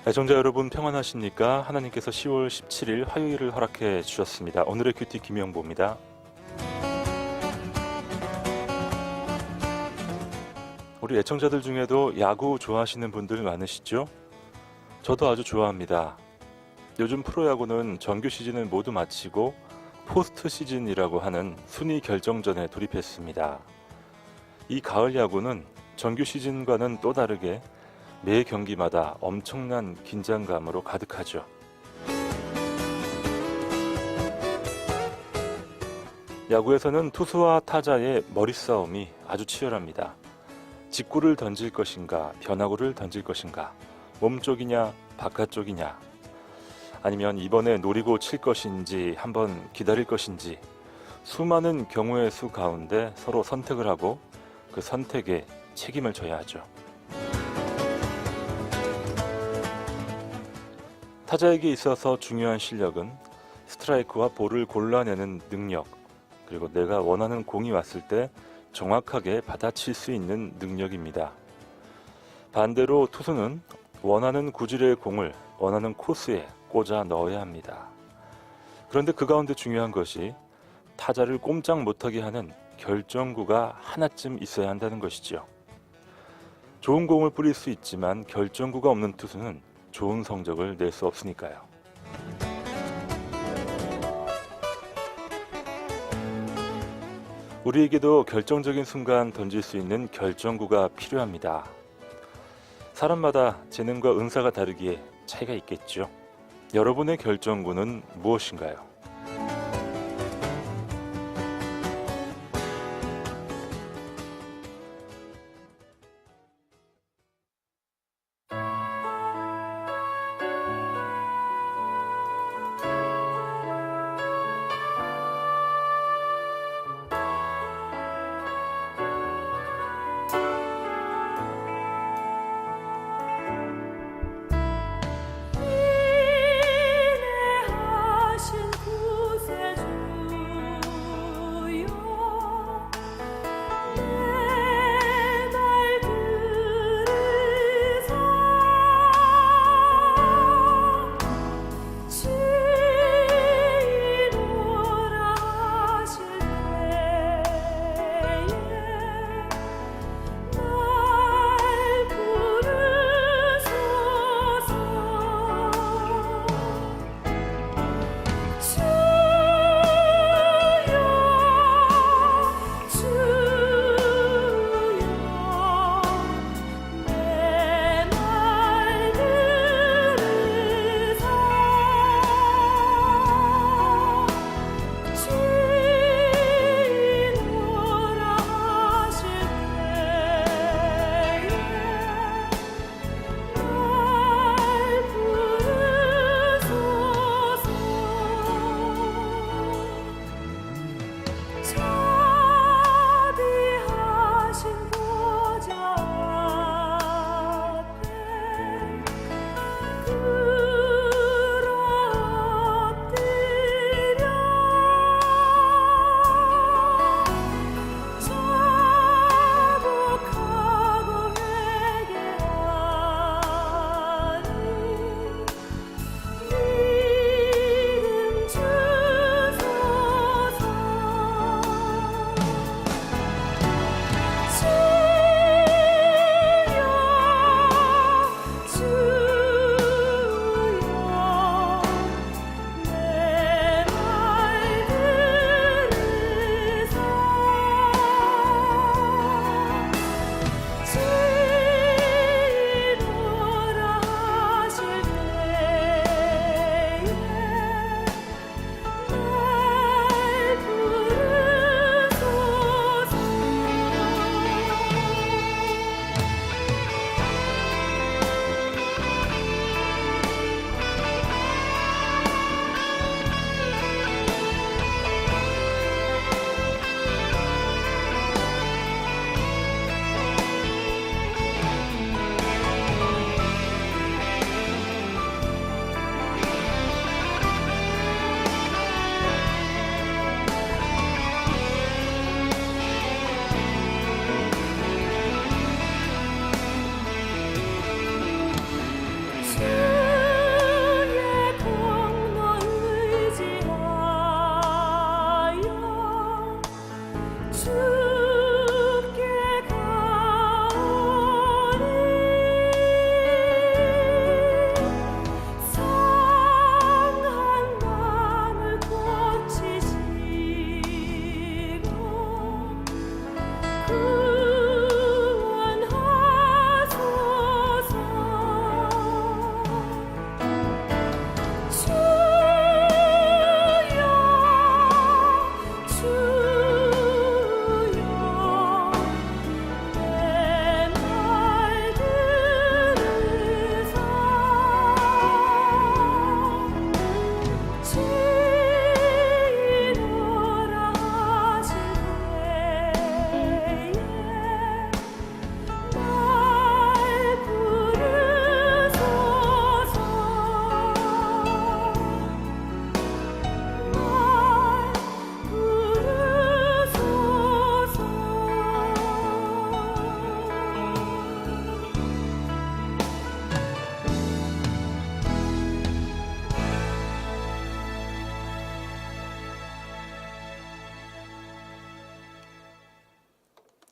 애청자 여러분 평안하십니까? 하나님께서 10월 17일 화요일을 허락해 주셨습니다. 오늘의 큐티 김영보입니다. 우리 애청자들 중에도 야구 좋아하시는 분들 많으시죠? 저도 아주 좋아합니다. 요즘 프로야구는 정규 시즌을 모두 마치고 포스트 시즌이라고 하는 순위 결정전에 돌입했습니다. 이 가을 야구는 정규 시즌과는 또 다르게 매 경기마다 엄청난 긴장감으로 가득하죠. 야구에서는 투수와 타자의 머리싸움이 아주 치열합니다. 직구를 던질 것인가, 변화구를 던질 것인가, 몸쪽이냐, 바깥쪽이냐, 아니면 이번에 노리고 칠 것인지 한번 기다릴 것인지 수많은 경우의 수 가운데 서로 선택을 하고 그 선택에 책임을 져야 하죠. 타자에게 있어서 중요한 실력은 스트라이크와 볼을 골라내는 능력, 그리고 내가 원하는 공이 왔을 때 정확하게 받아칠 수 있는 능력입니다. 반대로 투수는 원하는 구질의 공을 원하는 코스에 꽂아 넣어야 합니다. 그런데 그 가운데 중요한 것이 타자를 꼼짝 못하게 하는 결정구가 하나쯤 있어야 한다는 것이죠. 좋은 공을 뿌릴 수 있지만 결정구가 없는 투수는 좋은 성적을 낼 수 없으니까요. 우리에게도 결정적인 순간 던질 수 있는 결정구가 필요합니다. 사람마다 재능과 은사가 다르기에 차이가 있겠죠. 여러분의 결정구는 무엇인가요? 인내하신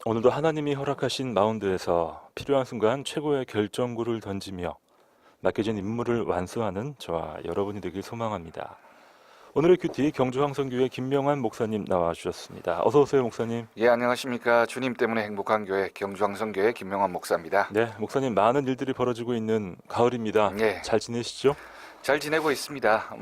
오늘도 하나님이 허락하신 마운드에서 필요한 순간 최고의 결정구를 던지며 맡겨진 임무를 완수하는 저와 여러분이 되길 소망합니다. 오늘의 큐티 경주 황성교회 김명환 목사님 나와주셨습니다. 어서 오세요, 목사님. 예, 안녕하십니까. 주님 때문에 행복한 교회 경주황성교회 김명환 목사입니다. 네, 목사님 많은 일들이 벌어지고 있는 가을입니다. 예. 잘 지내시죠? 잘 지내고 있습니다.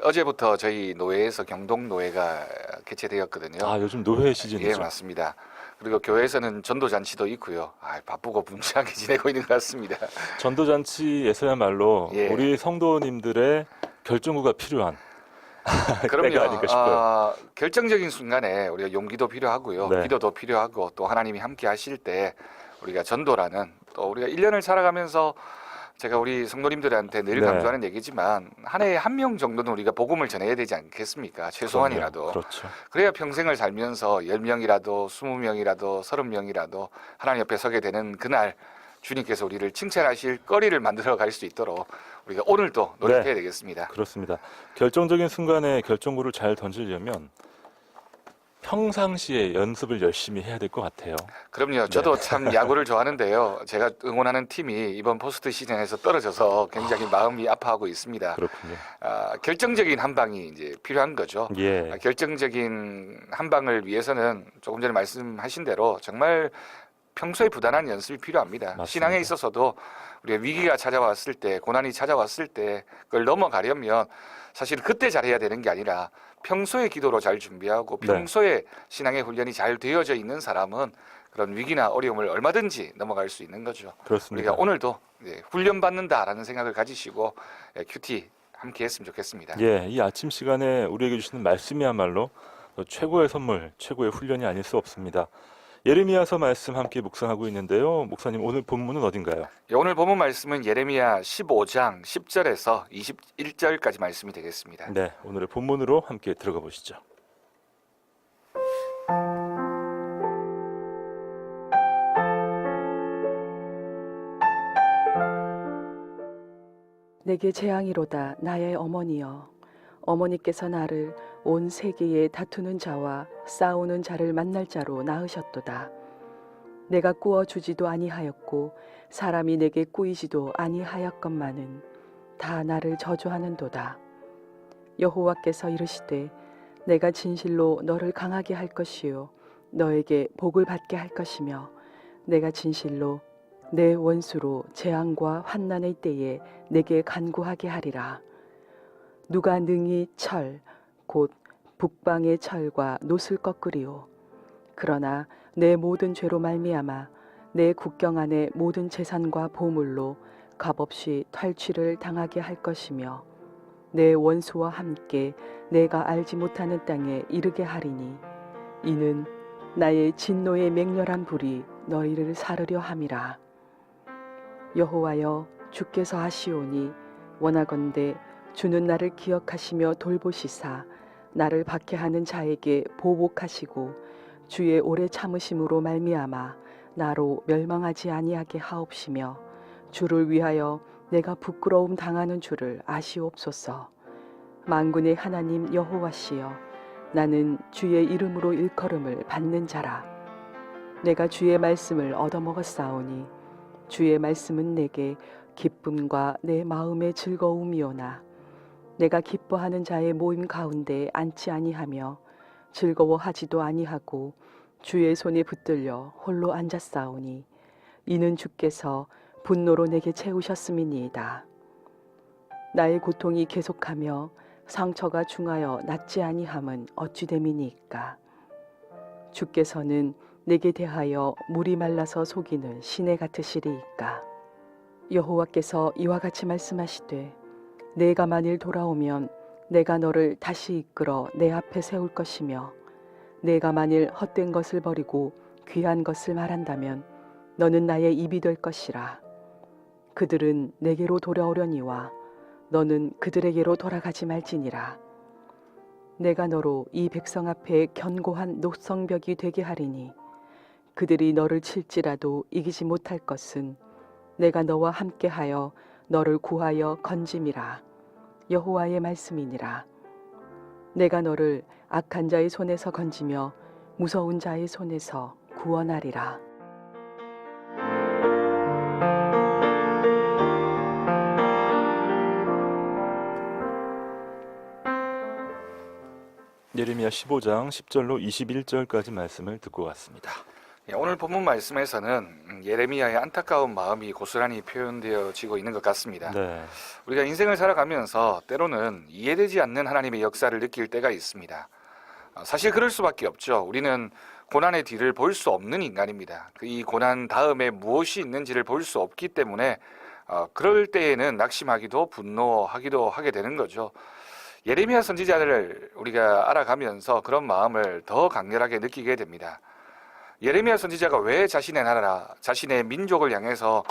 어제부터 저희 노회에서 경동 노회가 개최되었거든요. 아, 요즘 노회 예, 시즌이죠. 맞습니다. 그리고 교회에서는 전도 잔치도 있고요. 바쁘고 분주하게 지내고 있는 것 같습니다. 전도잔치에서야말로 예. 우리 성도님들의 결정구가 필요한 때가 아닐까 싶어요. 결정적인 순간에 우리가 용기도 필요하고요. 네. 기도도 필요하고 또 하나님이 함께 하실 때 우리가 전도라는 또 우리가 1년을 살아가면서 제가 우리 성도님들한테 늘 네. 강조하는 얘기지만 한 해에 한 명 정도는 우리가 복음을 전해야 되지 않겠습니까? 최소한이라도. 그렇죠. 그래야 평생을 살면서 10명이라도 20명이라도 30명이라도 하나님 옆에 서게 되는 그날 주님께서 우리를 칭찬하실 거리를 만들어 갈 수 있도록 우리가 오늘도 노력해야 네. 되겠습니다. 그렇습니다. 결정적인 순간에 결정구를 잘 던지려면 평상시에 연습을 열심히 해야 될 것 같아요. 그럼요. 저도 참 야구를 좋아하는데요. 제가 응원하는 팀이 이번 포스트 시즌에서 떨어져서 굉장히 마음이 아파하고 있습니다. 그렇군요. 결정적인 한 방이 이제 필요한 거죠. 예. 결정적인 한 방을 위해서는 조금 전에 말씀하신 대로 정말 평소에 부단한 연습이 필요합니다. 맞습니다. 신앙에 있어서도 우리가 위기가 찾아왔을 때, 고난이 찾아왔을 때 그걸 넘어가려면 사실 그때 잘해야 되는 게 아니라 평소에 기도로 잘 준비하고 네. 평소에 신앙의 훈련이 잘 되어져 있는 사람은 그런 위기나 어려움을 얼마든지 넘어갈 수 있는 거죠. 그렇습니다. 우리가 오늘도 훈련받는다라는 생각을 가지시고 큐티 함께 했으면 좋겠습니다. 예, 이 아침 시간에 우리에게 주시는 말씀이야말로 최고의 선물, 최고의 훈련이 아닐 수 없습니다. 예레미야서 말씀 함께 묵상하고 있는데요. 목사님, 오늘 본문은 어딘가요? 오늘 본문 말씀은 예레미야 15장 10절에서 21절까지 말씀이 되겠습니다. 네, 오늘의 본문으로 함께 들어가 보시죠. 내게 재앙이로다 나의 어머니여. 어머니께서 나를 온 세계에 다투는 자와 싸우는 자를 만날 자로 낳으셨도다. 내가 꾸어주지도 아니하였고 사람이 내게 꾸이지도 아니하였건만은 다 나를 저주하는도다. 여호와께서 이르시되 내가 진실로 너를 강하게 할 것이요 너에게 복을 받게 할 것이며 내가 진실로 내 원수로 재앙과 환난의 때에 내게 간구하게 하리라. 누가 능히 철 곧 북방의 철과 놋을 꺾으리오. 그러나 내 모든 죄로 말미암아 내 국경 안의 모든 재산과 보물로 값없이 탈취를 당하게 할 것이며 내 원수와 함께 내가 알지 못하는 땅에 이르게 하리니 이는 나의 진노의 맹렬한 불이 너희를 사르려 함이라. 여호와여 주께서 하시오니 원하건대 주는 나를 기억하시며 돌보시사 나를 박해하는 자에게 보복하시고 주의 오래 참으심으로 말미암아 나로 멸망하지 아니하게 하옵시며 주를 위하여 내가 부끄러움 당하는 줄을 아시옵소서. 만군의 하나님 여호와시여 나는 주의 이름으로 일컬음을 받는 자라. 내가 주의 말씀을 얻어먹었사오니 주의 말씀은 내게 기쁨과 내 마음의 즐거움이오나 내가 기뻐하는 자의 모임 가운데 앉지 아니하며 즐거워하지도 아니하고 주의 손에 붙들려 홀로 앉았사오니 이는 주께서 분노로 내게 채우셨음이니이다. 나의 고통이 계속하며 상처가 중하여 낫지 아니함은 어찌 됨이니까. 주께서는 내게 대하여 물이 말라서 속이는 시내 같으시리이까. 여호와께서 이와 같이 말씀하시되 내가 만일 돌아오면 내가 너를 다시 이끌어 내 앞에 세울 것이며 내가 만일 헛된 것을 버리고 귀한 것을 말한다면 너는 나의 입이 될 것이라. 그들은 내게로 돌아오려니와 너는 그들에게로 돌아가지 말지니라. 내가 너로 이 백성 앞에 견고한 녹성벽이 되게 하리니 그들이 너를 칠지라도 이기지 못할 것은 내가 너와 함께하여 너를 구하여 건짐이라. 여호와의 말씀이니라. 내가 너를 악한 자의 손에서 건지며 무서운 자의 손에서 구원하리라. 예레미야 15장 10절로 21절까지 말씀을 듣고 왔습니다. 오늘 본문 말씀에서는 예레미야의 안타까운 마음이 고스란히 표현되어지고 있는 것 같습니다. 네. 우리가 인생을 살아가면서 때로는 이해되지 않는 하나님의 역사를 느낄 때가 있습니다. 사실 그럴 수밖에 없죠. 우리는 고난의 뒤를 볼 수 없는 인간입니다. 이 고난 다음에 무엇이 있는지를 볼 수 없기 때문에 그럴 때에는 낙심하기도 분노하기도 하게 되는 거죠. 예레미야 선지자를 우리가 알아가면서 그런 마음을 더 강렬하게 느끼게 됩니다. 예레미야 선지자가 왜 자신의 나라, 자신의 민족을 향해서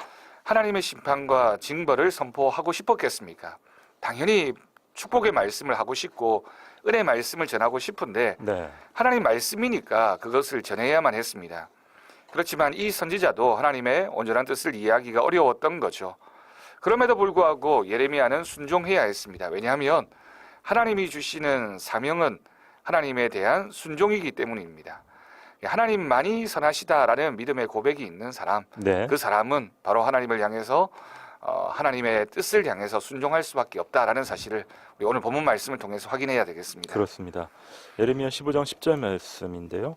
하나님의 심판과 징벌을 선포하고 싶었겠습니까? 당연히 축복의 말씀을 하고 싶고 은혜의 말씀을 전하고 싶은데 네. 하나님 말씀이니까 그것을 전해야만 했습니다. 그렇지만 이 선지자도 하나님의 온전한 뜻을 이해하기가 어려웠던 거죠. 그럼에도 불구하고 예레미야는 순종해야 했습니다. 왜냐하면 하나님이 주시는 사명은 하나님에 대한 순종이기 때문입니다. 하나님만이 선하시다라는 믿음의 고백이 있는 사람, 네. 그 사람은 바로 하나님을 향해서 하나님의 뜻을 향해서 순종할 수밖에 없다라는 사실을 우리 오늘 본문 말씀을 통해서 확인해야 되겠습니다. 그렇습니다. 예레미야 15장 10절 말씀인데요.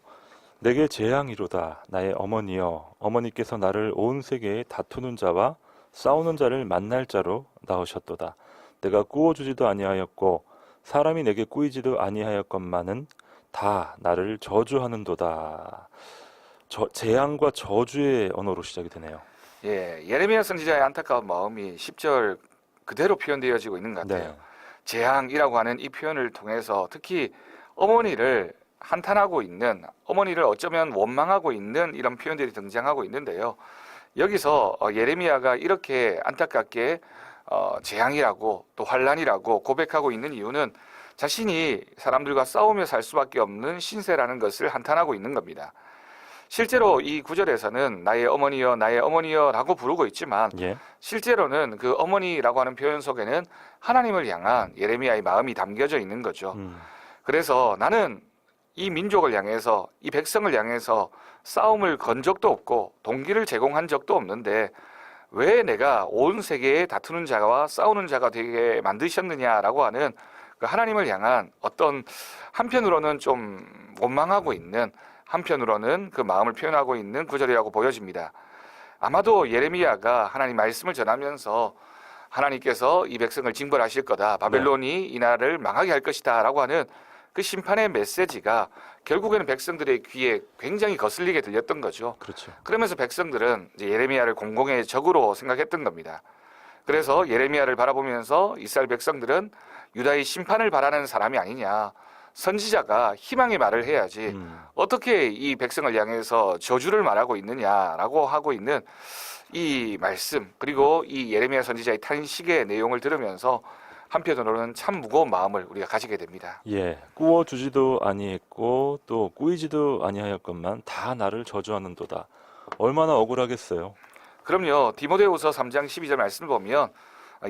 내게 재앙이로다 나의 어머니여, 어머니께서 나를 온 세계에 다투는 자와 싸우는 자를 만날 자로 낳으셨도다. 내가 꾸어주지도 아니하였고 사람이 내게 꾸이지도 아니하였건만은 다 나를 저주하는도다. 재앙과 저주의 언어로 시작이 되네요. 예, 예레미야 선지자의 안타까운 마음이 10절 그대로 표현되어지고 있는 것 같아요. 네. 재앙이라고 하는 이 표현을 통해서 특히 어머니를 한탄하고 있는, 어머니를 어쩌면 원망하고 있는 이런 표현들이 등장하고 있는데요. 여기서 예레미야가 이렇게 안타깝게 재앙이라고 또 환란이라고 고백하고 있는 이유는 자신이 사람들과 싸우며 살 수밖에 없는 신세라는 것을 한탄하고 있는 겁니다. 실제로 이 구절에서는 나의 어머니여 나의 어머니여 라고 부르고 있지만 예. 실제로는 그 어머니라고 하는 표현 속에는 하나님을 향한 예레미야의 마음이 담겨져 있는 거죠. 그래서 나는 이 민족을 향해서 이 백성을 향해서 싸움을 건 적도 없고 동기를 제공한 적도 없는데 왜 내가 온 세계에 다투는 자와 싸우는 자가 되게 만드셨느냐라고 하는 그 하나님을 향한 어떤 한편으로는 좀 원망하고 있는, 한편으로는 그 마음을 표현하고 있는 구절이라고 보여집니다. 아마도 예레미야가 하나님 말씀을 전하면서 하나님께서 이 백성을 징벌하실 거다, 바벨론이 이 나라를 망하게 할 것이다 라고 하는 그 심판의 메시지가 결국에는 백성들의 귀에 굉장히 거슬리게 들렸던 거죠. 그렇죠. 그러면서 백성들은 이제 예레미야를 공공의 적으로 생각했던 겁니다. 그래서 예레미야를 바라보면서 이스라엘 백성들은 유다의 심판을 바라는 사람이 아니냐, 선지자가 희망의 말을 해야지 어떻게 이 백성을 향해서 저주를 말하고 있느냐라고 하고 있는 이 말씀, 그리고 이 예레미야 선지자의 탄식의 내용을 들으면서 한편으로는 참 무거운 마음을 우리가 가지게 됩니다. 예, 꾸어주지도 아니했고 또 꾸이지도 아니하였건만 다 나를 저주하는도다. 얼마나 억울하겠어요. 그럼요. 디모데후서 3장 12절 말씀을 보면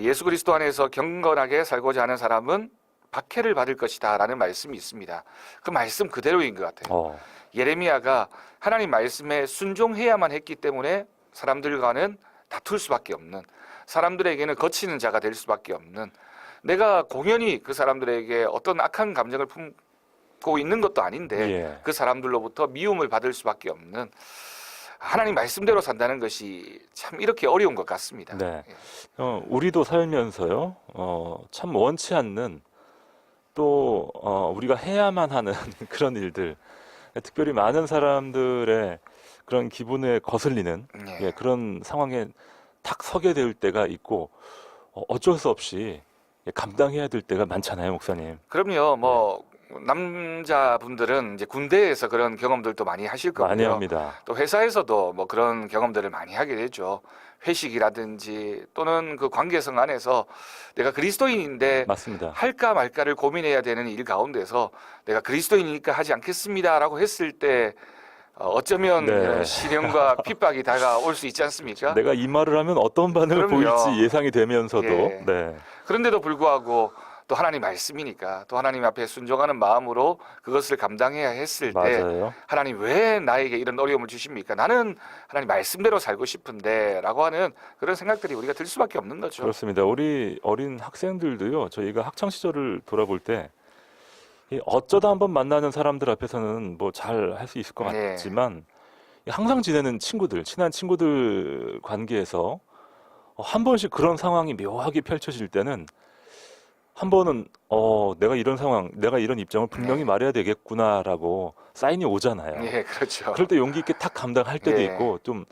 예수 그리스도 안에서 경건하게 살고자 하는 사람은 박해를 받을 것이다 라는 말씀이 있습니다. 그 말씀 그대로인 것 같아요. 예레미야가 하나님 말씀에 순종해야만 했기 때문에 사람들과는 다툴 수밖에 없는, 사람들에게는 거치는 자가 될 수밖에 없는, 내가 공연히 그 사람들에게 어떤 악한 감정을 품고 있는 것도 아닌데 그 사람들로부터 미움을 받을 수밖에 없는, 하나님 말씀대로 산다는 것이 참 이렇게 어려운 것 같습니다. 네. 우리도 살면서요, 참 원치 않는 또 우리가 해야만 하는 그런 일들, 특별히 많은 사람들의 그런 기분에 거슬리는 그런 상황에 탁 서게 될 때가 있고 어쩔 수 없이 감당해야 될 때가 많잖아요, 목사님. 그럼요. 뭐 남자분들은 이제 군대에서 그런 경험들도 많이 하실 거고요. 많이 합니다. 또 회사에서도 뭐 그런 경험들을 많이 하게 되죠. 회식이라든지 또는 그 관계성 안에서 내가 그리스도인인데 맞습니다. 할까 말까를 고민해야 되는 일 가운데서 내가 그리스도인이니까 하지 않겠습니다라고 했을 때 어쩌면 이런 시련과 핍박이 다가올 수 있지 않습니까? 내가 이 말을 하면 어떤 반응을 그럼요. 보일지 예상이 되면서도 예. 네. 그런데도 불구하고 또 하나님 말씀이니까 또 하나님 앞에 순종하는 마음으로 그것을 감당해야 했을 때 맞아요. 하나님 왜 나에게 이런 어려움을 주십니까? 나는 하나님 말씀대로 살고 싶은데 라고 하는 그런 생각들이 우리가 들 수밖에 없는 거죠. 그렇습니다. 우리 어린 학생들도요. 저희가 학창 시절을 돌아볼 때 이 어쩌다 한번 만나는 사람들 앞에서는 뭐 잘 할 수 있을 것 네. 같지만 이 항상 지내는 친구들, 친한 친구들 관계에서 한 번씩 그런 상황이 묘하게 펼쳐질 때는 한 번은 내가 이런 상황, 내가 이런 입장을 분명히 네. 말해야 되겠구나라고 사인이 오잖아요. 예, 그렇죠. 그럴 때 용기 있게 탁 감당할 때도 네. 있고 좀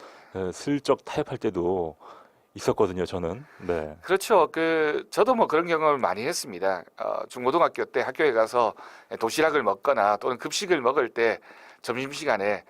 슬쩍 타협할 때도 있었거든요, 저는. 네. 그렇죠. 저도 뭐 그런 경험을 많이 했습니다. 중고등학교 때 학교에 가서 도시락을 먹거나 또는 급식을 먹을 때 점심시간에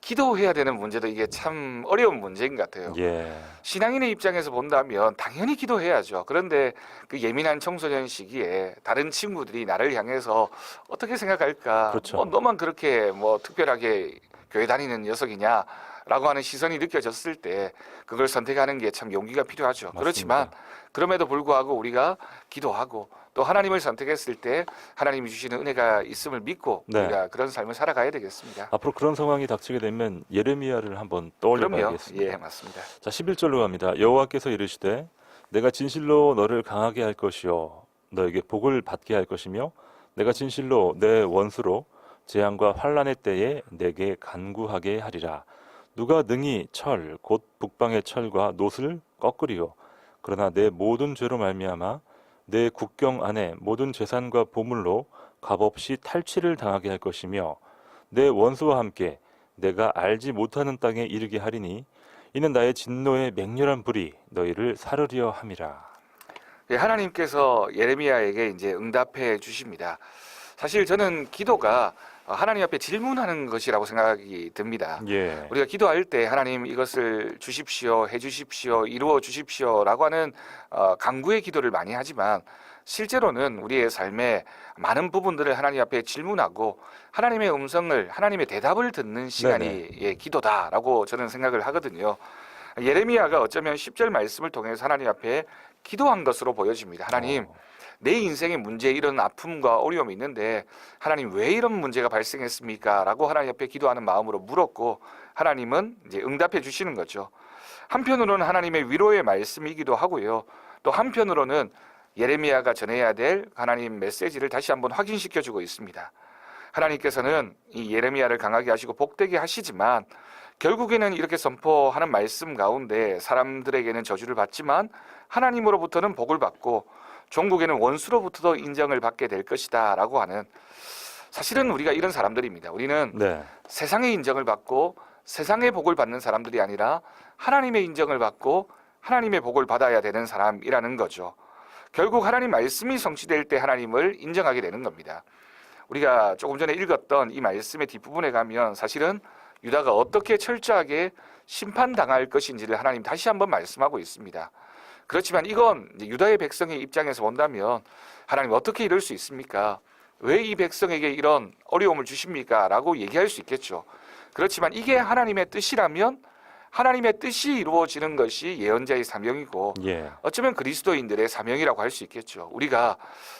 기도해야 되는 문제도 이게 참 어려운 문제인 것 같아요. 예. 신앙인의 입장에서 본다면 당연히 기도해야죠. 그런데 그 예민한 청소년 시기에 다른 친구들이 나를 향해서 어떻게 생각할까? 그렇죠. 뭐 너만 그렇게 뭐 특별하게 교회 다니는 녀석이냐? 라고 하는 시선이 느껴졌을 때 그걸 선택하는 게 참 용기가 필요하죠. 맞습니다. 그렇지만 그럼에도 불구하고 우리가 기도하고 또 하나님을 선택했을 때 하나님이 주시는 은혜가 있음을 믿고 네. 우리가 그런 삶을 살아가야 되겠습니다. 앞으로 그런 상황이 닥치게 되면 예레미야를 한번 떠올려 그럼요. 봐야겠습니다. 예, 맞습니다. 자, 11절로 갑니다. 여호와께서 이르시되 내가 진실로 너를 강하게 할 것이요 너에게 복을 받게 할 것이며 내가 진실로 내 원수로 재앙과 환난의 때에 내게 간구하게 하리라. 누가 능히 철 곧 북방의 철과 놋을 꺾으리요 그러나 내 모든 죄로 말미암아 내 국경 안에 모든 재산과 보물로 값없이 탈취를 당하게 할 것이며 내 원수와 함께 내가 알지 못하는 땅에 이르게 하리니 이는 나의 진노의 맹렬한 불이 너희를 사르려 함이라. 예, 하나님께서 예레미야에게 이제 응답해 주십니다. 사실 저는 기도가 하나님 앞에 질문하는 것이라고 생각이 듭니다. 예. 우리가 기도할 때 하나님 이것을 주십시오, 해 주십시오, 이루어 주십시오라고 하는 간구의 기도를 많이 하지만 실제로는 우리의 삶의 많은 부분들을 하나님 앞에 질문하고 하나님의 음성을, 하나님의 대답을 듣는 시간이 예, 기도다라고 저는 생각을 하거든요. 예레미야가 어쩌면 10절 말씀을 통해서 하나님 앞에 기도한 것으로 보여집니다. 하나님, 내 인생의 문제에 이런 아픔과 어려움이 있는데 하나님 왜 이런 문제가 발생했습니까? 라고 하나님 앞에 기도하는 마음으로 물었고 하나님은 이제 응답해 주시는 거죠. 한편으로는 하나님의 위로의 말씀이기도 하고요. 또 한편으로는 예레미야가 전해야 될 하나님 메시지를 다시 한번 확인시켜 주고 있습니다. 하나님께서는 이 예레미야를 강하게 하시고 복되게 하시지만 결국에는 이렇게 선포하는 말씀 가운데 사람들에게는 저주를 받지만 하나님으로부터는 복을 받고 종국에는 원수로부터도 인정을 받게 될 것이다 라고 하는, 사실은 우리가 이런 사람들입니다. 우리는 네. 세상의 인정을 받고 세상의 복을 받는 사람들이 아니라 하나님의 인정을 받고 하나님의 복을 받아야 되는 사람이라는 거죠. 결국 하나님 말씀이 성취될 때 하나님을 인정하게 되는 겁니다. 우리가 조금 전에 읽었던 이 말씀의 뒷부분에 가면 사실은 유다가 어떻게 철저하게 심판당할 것인지를 하나님 다시 한번 말씀하고 있습니다. 그렇지만 이건 유다의 백성의 입장에서 본다면 하나님 어떻게 이럴 수 있습니까? 왜 이 백성에게 이런 어려움을 주십니까? 라고 얘기할 수 있겠죠. 그렇지만 이게 하나님의 뜻이라면 하나님의 뜻이 이루어지는 것이 예언자의 사명이고 예. 어쩌면 그리스도인들의 사명이라고 할 수 있겠죠. 우리가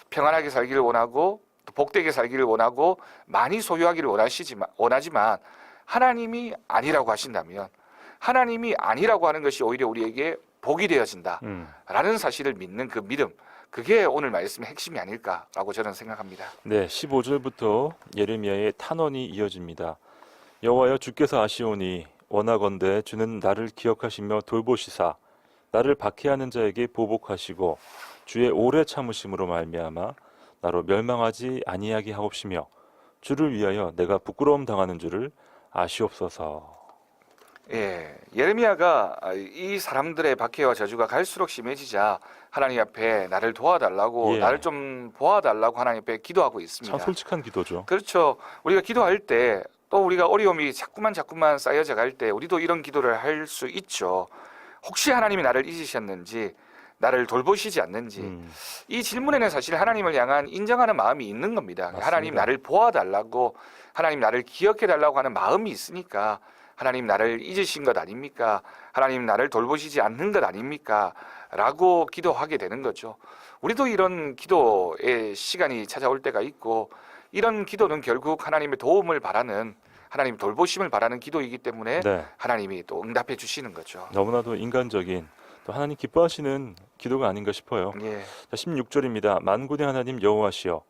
평안하게 살기를 원하고 또 복되게 살기를 원하고 많이 소유하기를 원하지만 하나님이 아니라고 하신다면 하나님이 아니라고 하는 것이 오히려 우리에게 복이 되어진다라는 사실을 믿는 그 믿음, 그게 오늘 말씀의 핵심이 아닐까라고 저는 생각합니다. 네, 15절부터 예레미야의 탄원이 이어집니다. 여호와여 주께서 아시오니 원하건대 주는 나를 기억하시며 돌보시사 나를 박해하는 자에게 보복하시고 주의 오래 참으심으로 말미암아 나로 멸망하지 아니하게 하옵시며 주를 위하여 내가 부끄러움 당하는 줄을 아시옵소서. 예, 예레미야가 이 사람들의 박해와 저주가 갈수록 심해지자 하나님 앞에 나를 도와달라고, 예. 나를 좀 보아달라고 하나님 앞에 기도하고 있습니다. 참 솔직한 기도죠. 그렇죠. 우리가 기도할 때 또 우리가 어려움이 자꾸만 쌓여져 갈 때 우리도 이런 기도를 할 수 있죠. 혹시 하나님이 나를 잊으셨는지, 나를 돌보시지 않는지. 이 질문에는 사실 하나님을 향한 인정하는 마음이 있는 겁니다. 맞습니다. 하나님 나를 보아달라고, 하나님 나를 기억해달라고 하는 마음이 있으니까 하나님 나를 잊으신 것 아닙니까? 하나님 나를 돌보시지 않는 것 아닙니까? 라고 기도하게 되는 거죠. 우리도 이런 기도의 시간이 찾아올 때가 있고, 이런 기도는 결국 하나님의 도움을 바라는, 하나님 돌보심을 바라는 기도이기 때문에 네. 하나님이 또 응답해 주시는 거죠. 너무나도 인간적인 또 하나님 기뻐하시는 기도가 아닌가 싶어요. 예. 자, 16절입니다. 만군의 하나님 여호와시여,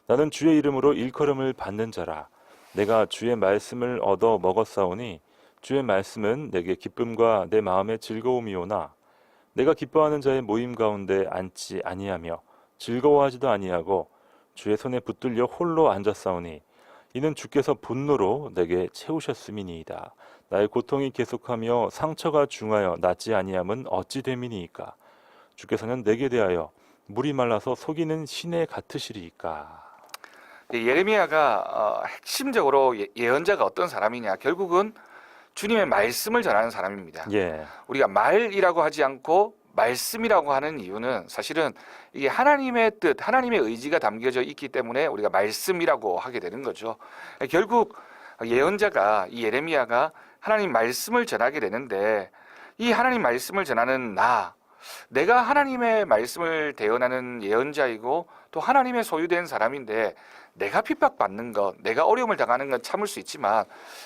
나는 주의 이름으로 일컬음을 받는 자라. 내가 주의 말씀을 얻어 먹었사오니 주의 말씀은 내게 기쁨과 내 마음의 즐거움이오나 내가 기뻐하는 자의 모임 가운데 앉지 아니하며 즐거워하지도 아니하고 주의 손에 붙들려 홀로 앉았사오니 이는 주께서 분노로 내게 채우셨음이니이다. 나의 고통이 계속하며 상처가 중하여 낫지 아니함은 어찌 됨이니이까. 주께서는 내게 대하여 물이 말라서 속이는 시내 같으시리이까. 예레미야가 핵심적으로 예언자가 어떤 사람이냐, 결국은 주님의 말씀을 전하는 사람입니다. 예, 우리가 말이라고 하지 않고 말씀이라고 하는 이유는 사실은 이게 하나님의 뜻, 하나님의 의지가 담겨져 있기 때문에 우리가 말씀이라고 하게 되는 거죠. 결국 예언자가, 이 예레미야가 하나님 말씀을 전하게 되는데, 이 하나님 말씀을 전하는 내가 하나님의 말씀을 대언하는 예언자이고 또 하나님의 소유된 사람인데, 내가 핍박받는 것, 내가 어려움을 당하는 건 참을 수 있지만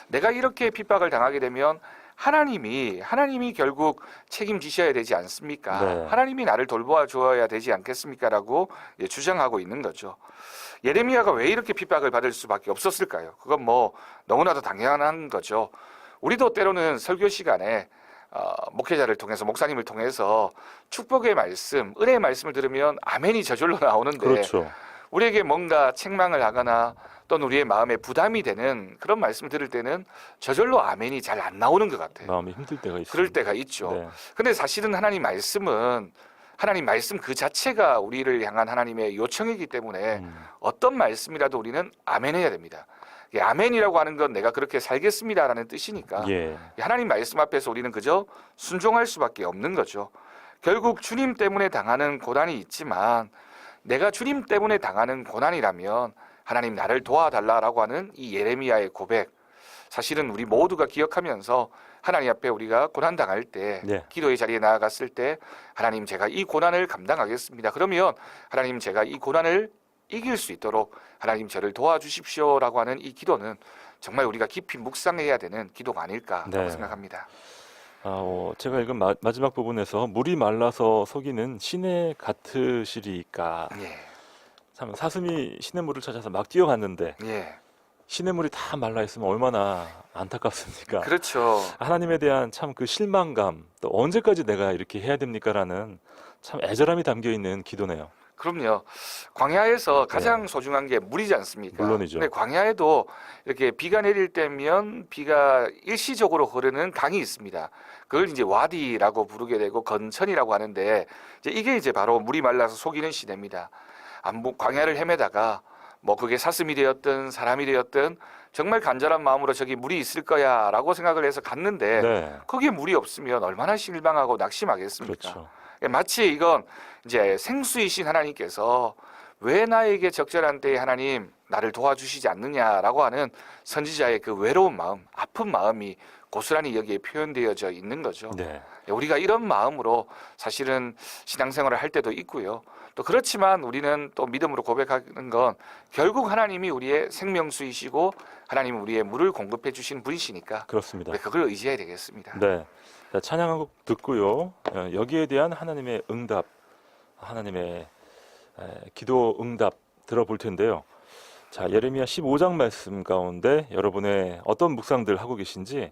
내가 이렇게 핍박을 당하게 되면 하나님이 결국 책임지셔야 되지 않습니까? 네. 하나님이 나를 돌보아 주어야 되지 않겠습니까? 라고 주장하고 있는 거죠. 예레미야가 왜 이렇게 핍박을 받을 수밖에 없었을까요? 그건 뭐 너무나도 당연한 거죠. 우리도 때로는 설교 시간에 목회자를 통해서, 목사님을 통해서 축복의 말씀, 은혜의 말씀을 들으면 아멘이 저절로 나오는데, 그렇죠. 우리에게 뭔가 책망을 하거나 또는 우리의 마음에 부담이 되는 그런 말씀을 들을 때는 저절로 아멘이 잘 안 나오는 것 같아요. 마음이 힘들 때가 있어요. 그럴 때가 있죠. 네. 근데 사실은 하나님 말씀은, 하나님 말씀 그 자체가 우리를 향한 하나님의 요청이기 때문에 어떤 말씀이라도 우리는 아멘해야 됩니다. 아멘이라고 하는 건 내가 그렇게 살겠습니다라는 뜻이니까 예, 하나님 말씀 앞에서 우리는 그저 순종할 수밖에 없는 거죠. 결국 주님 때문에 당하는 고난이 있지만, 내가 주님 때문에 당하는 고난이라면 하나님 나를 도와달라라고 하는 이 예레미야의 고백, 사실은 우리 모두가 기억하면서 하나님 앞에 우리가 고난 당할 때, 네. 기도의 자리에 나아갔을 때, 하나님 제가 이 고난을 감당하겠습니다. 그러면 하나님 제가 이 고난을 이길 수 있도록 하나님 저를 도와주십시오라고 하는 이 기도는 정말 우리가 깊이 묵상해야 되는 기도가 아닐까라고 네. 생각합니다. 제가 읽은 마지막 부분에서 물이 말라서 속이는 시내 같으시리이까. 예, 참 사슴이 시냇물을 찾아서 막 뛰어갔는데 예, 시냇물이 다 말라 있으면 얼마나 안타깝습니까? 그렇죠. 하나님에 대한 참 그 실망감, 또 언제까지 내가 이렇게 해야 됩니까라는 참 애절함이 담겨 있는 기도네요. 그럼요. 광야에서 가장 소중한 게 물이지 않습니까? 물론이죠. 근데 광야에도 이렇게 비가 내릴 때면 비가 일시적으로 흐르는 강이 있습니다. 그걸 이제 와디라고 부르게 되고 건천이라고 하는데, 이게 이제 바로 물이 말라서 속이는 시대입니다. 광야를 헤매다가 뭐 그게 사슴이 되었든 사람이 되었든 정말 간절한 마음으로 저기 물이 있을 거야라고 생각을 해서 갔는데 네, 거기에 물이 없으면 얼마나 실망하고 낙심하겠습니까? 그렇죠. 마치 이건 이제 생수이신 하나님께서 왜 나에게 적절한 때에 하나님 나를 도와주시지 않느냐라고 하는 선지자의 그 외로운 마음, 아픈 마음이 고스란히 여기에 표현되어져 있는 거죠. 네, 우리가 이런 마음으로 사실은 신앙생활을 할 때도 있고요. 또 그렇지만 우리는 또 믿음으로 고백하는 건 결국 하나님이 우리의 생명수이시고 하나님은 우리의 물을 공급해 주신 분이시니까 그렇습니다. 그걸 의지해야 되겠습니다. 네, 자, 찬양 한 곡 듣고요. 여기에 대한 하나님의 응답, 하나님의 기도 응답 들어볼 텐데요. 자, 예레미야 15장 말씀 가운데 여러분의 어떤 묵상들 하고 계신지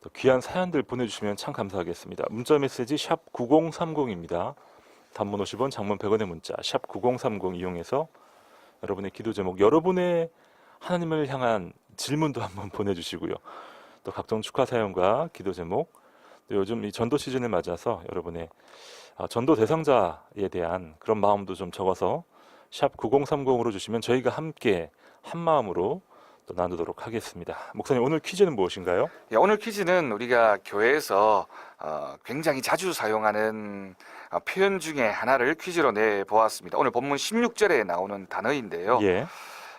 또 귀한 사연들 보내주시면 참 감사하겠습니다. 문자 메시지 샵 9030입니다. 단문 50원, 장문 100원의 문자 샵 9030 이용해서 여러분의 기도 제목, 여러분의 하나님을 향한 질문도 한번 보내주시고요. 또 각종 축하 사연과 기도 제목, 또 요즘 이 전도 시즌을 맞아서 여러분의 전도 대상자에 대한 그런 마음도 좀 적어서 샵 9030으로 주시면 저희가 함께 한 마음으로 또 나누도록 하겠습니다. 목사님, 오늘 퀴즈는 무엇인가요? 오늘 퀴즈는 우리가 교회에서 굉장히 자주 사용하는 표현 중에 하나를 퀴즈로 내보았습니다. 오늘 본문 16절에 나오는 단어인데요. 예,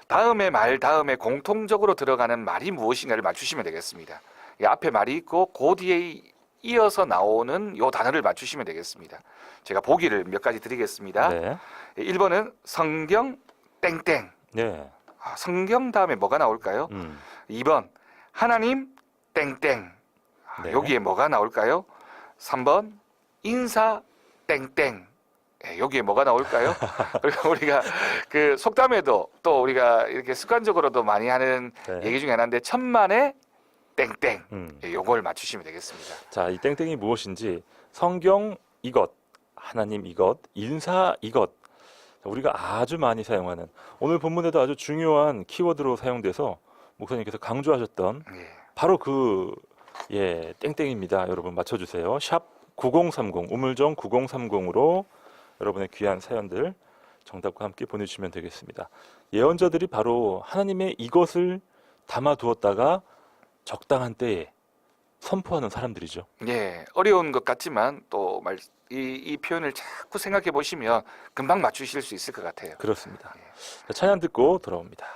다음에 공통적으로 들어가는 말이 무엇인가를 맞추시면 되겠습니다. 이 앞에 말이 있고 그 뒤에 이어서 나오는 요 단어를 맞추시면 되겠습니다. 제가 보기를 몇 가지 드리겠습니다. 네. 1번은 성경 땡땡. 네. 성경 다음에 뭐가 나올까요? 2번 하나님 땡땡. 네. 여기에 뭐가 나올까요? 3번 인사 땡땡. 여기에 뭐가 나올까요? 그리고 우리가 그 속담에도 또 우리가 이렇게 습관적으로도 많이 하는 네. 얘기 중에 하나인데 천만에 땡땡. 음. 요걸 맞추시면 되겠습니다. 자, 이 땡땡이 무엇인지 성경 이것, 하나님 이것, 인사 이것. 우리가 아주 많이 사용하는 오늘 본문에도 아주 중요한 키워드로 사용돼서 목사님께서 강조하셨던 예. 바로 그 땡땡입니다. 여러분 맞춰주세요. 샵 9030 우물정 9030으로 여러분의 귀한 사연들 정답과 함께 보내주시면 되겠습니다. 예언자들이 바로 하나님의 이것을 담아두었다가 적당한 때에 선포하는 사람들이죠. 예, 어려운 것 같지만 또 이 표현을 자꾸 생각해 보시면 금방 맞추실 수 있을 것 같아요. 그렇습니다. 자, 찬양 듣고 돌아옵니다.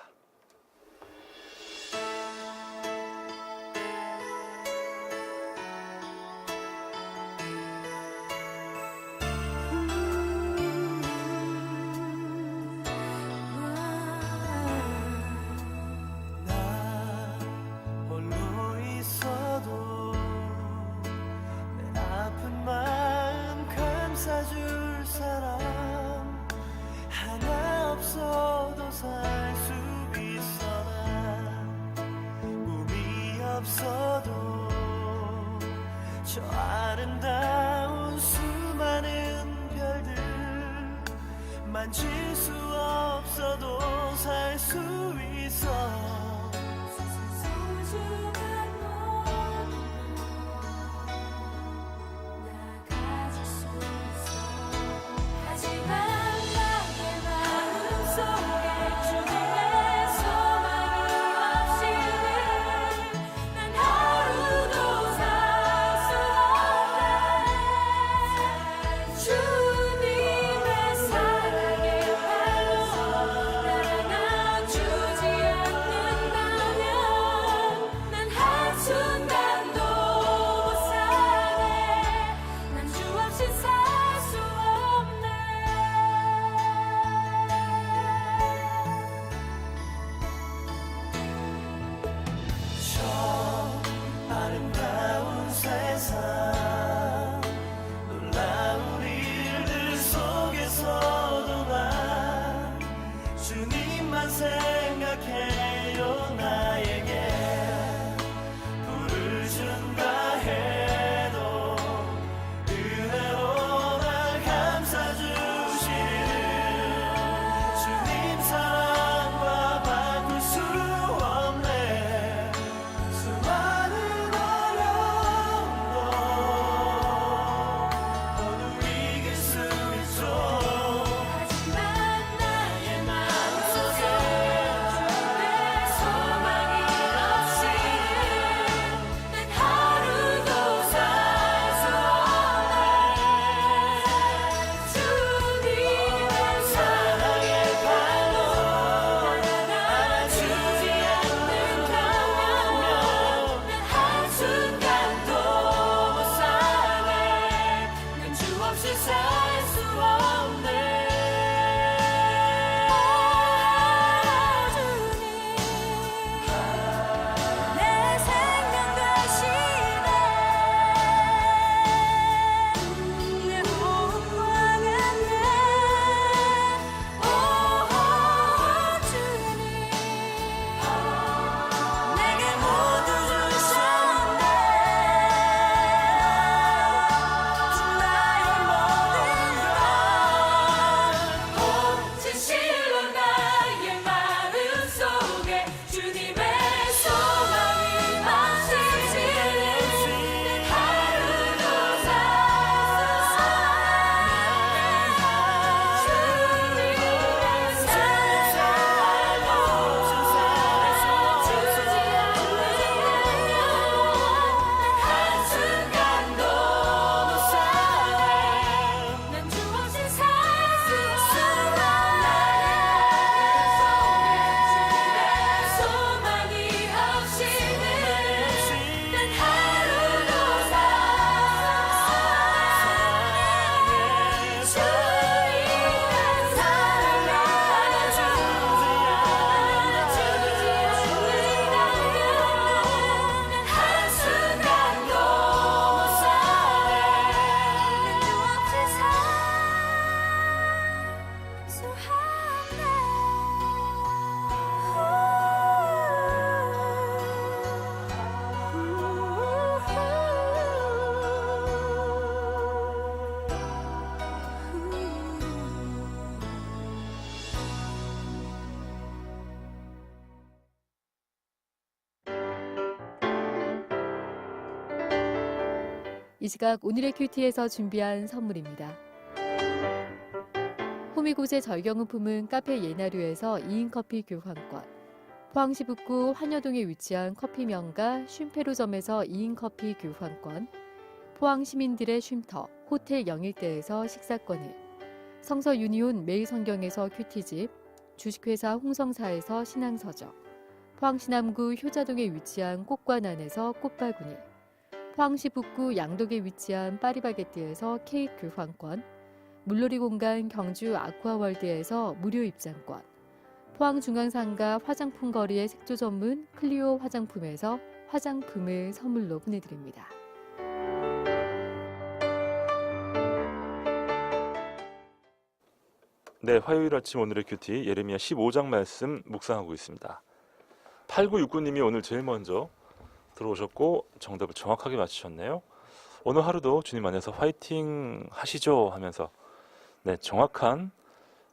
줄 사람 하나 없어도 살 수 있어. 난 꿈이 없어도 저 아름다운 수많은 별들 만질 수 없어도 살 수 있어. 생각해요. 나에게 불을 준다 해도 은혜로 날 감싸주시는 주님 사랑과 바꿀 수 없네. 수많은 어려움도 모두 이길 수 있죠. 이 시각 오늘의 큐티에서 준비한 선물입니다. 호미곶의 절경은품은 카페 예나류에서 2인 커피 교환권, 포항시 북구 환여동에 위치한 커피 명가 쉼페로점에서 2인 커피 교환권, 포항 시민들의 쉼터 호텔 영일대에서 식사권을, 성서 유니온 매일성경에서 큐티집, 주식회사 홍성사에서 신앙서적, 포항시 남구 효자동에 위치한 꽃관안에서 꽃바구니, 포항시 북구 양덕에 위치한 파리바게뜨에서 케이크 교환권, 물놀이 공간 경주 아쿠아월드에서 무료 입장권, 포항중앙상가 화장품 거리의 색조 전문 클리오 화장품에서 화장품을 선물로 보내드립니다. 네, 화요일 아침 오늘의 큐티 예레미야 15장 말씀 묵상하고 있습니다. 8969님이 오늘 제일 먼저 들어오셨고 정답을 정확하게 맞추셨네요. 오늘 하루도 주님 안에서 화이팅 하시죠 하면서 네, 정확한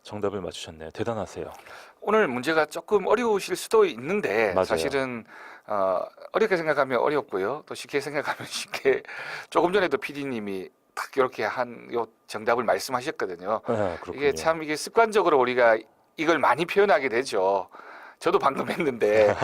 정답을 맞추셨네요. 대단하세요. 오늘 문제가 조금 어려우실 수도 있는데 맞아요. 사실은 어렵게 생각하면 어렵고요. 또 쉽게 생각하면 쉽게. 조금 전에도 PD님이 딱 이렇게 요 정답을 말씀하셨거든요. 네, 그렇군요. 이게 습관적으로 우리가 이걸 많이 표현하게 되죠. 저도 방금 했는데